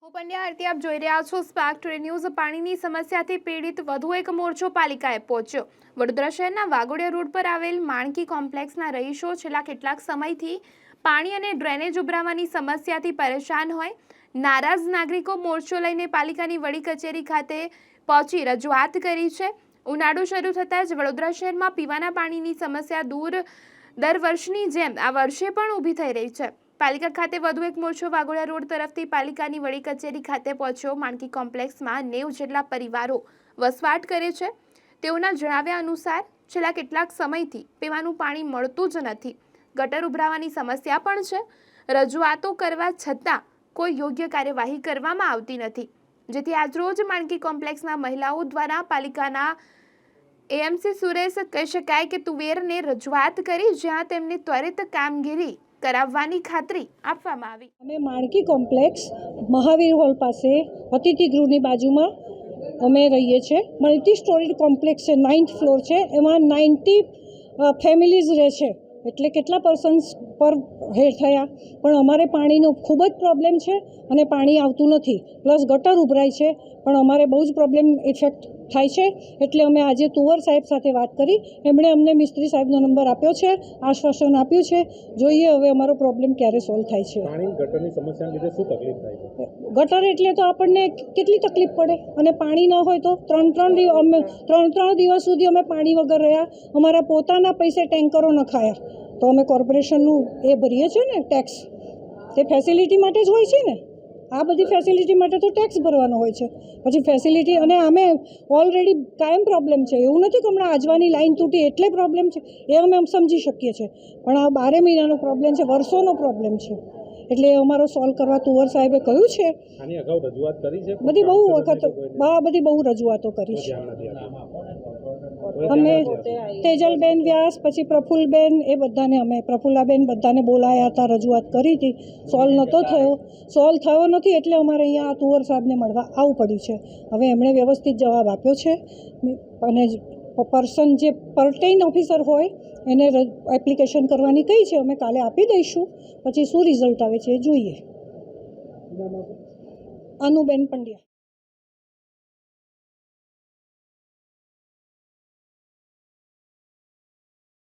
હું પંડ્યા આરતી આપ જોઈ રહ્યા છો સ્પાર્ક ટુડે ન્યૂઝ। પાણીની સમસ્યાથી પીડિત વધુ એક મોરચો પાલિકાએ પહોંચ્યો। વડોદરા શહેરના વાઘોડિયા રોડ પર આવેલ માણકી કોમ્પ્લેક્સના રહીશો છેલ્લા કેટલાક સમયથી પાણી અને ડ્રેનેજ ઉભરાવાની સમસ્યાથી પરેશાન હોય નારાજ નાગરિકો મોરચો લઈને પાલિકાની વડી કચેરી ખાતે પહોંચી રજૂઆત કરી છે। ઉનાળો શરૂ થતાં જ વડોદરા શહેરમાં પીવાના પાણીની સમસ્યા દૂર દર વર્ષની જેમ આ વર્ષે પણ ઊભી થઈ રહી છે। પાલિકા ખાતે વધુ એક મોરચો વાઘોડિયા રોડ તરફથી પાલિકાની વડી કચેરી ખાતે પહોંચ્યો। માણકી કોમ્પ્લેક્સમાં 90 જેટલા પરિવારો વસવાટ કરે છે। તેઓના જણાવ્યા અનુસાર છેલ્લા કેટલાક સમયથી પીવાનું પાણી મળતું જ નથી। ગટર ઉભરાવાની સમસ્યા પણ છે। રજૂઆતો કરવા છતાં કોઈ યોગ્ય કાર્યવાહી કરવામાં આવતી નથી, જેથી આજરોજ માણકી કોમ્પ્લેક્સના મહિલાઓ દ્વારા પાલિકાના એએમસી સુરેશ કહી શકાય કે તુવેરને રજૂઆત કરી, જ્યાં તેમને ત્વરિત કામગીરી કરાવવાની ખાતરી આપવામાં આવી। અમે માણકી કોમ્પ્લેક્સ મહાવીર હોલ પાસે અતિથિ ગૃહની બાજુમાં અમે રહીએ છીએ। મલ્ટી સ્ટોરીડ કોમ્પ્લેક્સ છે, 9th ફ્લોર છે, એમાં 90 ફેમિલીઝ રહે છે। એટલે કેટલા પર્સન્સ પર હેડ થયા, પણ અમારે પાણીનો ખૂબ જ પ્રોબ્લેમ છે અને પાણી આવતું નથી, પ્લસ ગટર ઉભરાય છે, પણ અમારે બહુ જ પ્રોબ્લેમ ઇફેક્ટ થાય છે। એટલે અમે આજે તુવર સાહેબ સાથે વાત કરી, એમણે અમને મિસ્ત્રી સાહેબનો નંબર આપ્યો છે, આશ્વાસન આપ્યું છે। જોઈએ હવે અમારો પ્રોબ્લેમ ક્યારે સોલ્વ થાય છે। પાણી ગટરની સમસ્યાને લીધે શું તકલીફ થાય છે? ગટર એટલે તો આપણને કેટલી તકલીફ પડે, અને પાણી ન હોય તો ત્રણ દિવસ સુધી અમે પાણી વગર રહ્યા। અમારા પોતાના પૈસે ટેન્કરો નખાયા, તો અમે કોર્પોરેશનનું એ ભરીએ છીએ ને ટેક્સ, તે ફેસિલિટી માટે જ હોય છે ને। આ બધી ફેસિલિટી માટે તો ટેક્સ ભરવાનો હોય છે, પછી ફેસિલિટી, અને અમે ઓલરેડી કાયમ પ્રોબ્લેમ છે, એવું નથી કે હમણાં આજવાની લાઈન તૂટી એટલે પ્રોબ્લેમ છે, એ અમે સમજી શકીએ છીએ, પણ આ 12 મહિનાનો પ્રોબ્લેમ છે, વર્ષોનો પ્રોબ્લેમ છે। એટલે અમારો સોલ્વ કરવા તુવર સાહેબે કહ્યું છે। આની અગાઉ રજૂઆત કરી છે? બધી બહુ વખત બધી બહુ રજૂઆતો કરી છે અમે। તેજલબેન વ્યાસ, પછી પ્રફુલ્લબેન, એ બધાને અમે પ્રફુલ્લાબેન બધાને બોલાયા હતા, રજૂઆત કરી હતી, સોલ્વ થયો નથી, એટલે અમારે અહીંયા આ તુવર સાહેબને મળવા આવવું પડ્યું છે। હવે એમણે વ્યવસ્થિત જવાબ આપ્યો છે, અને પર્સન જે પરટેઇન ઓફિસર હોય એને એપ્લિકેશન કરવાની કહી છે, અમે કાલે આપી દઈશું, પછી શું રિઝલ્ટ આવે છે એ જોઈએ। અનુબેન પંડ્યા।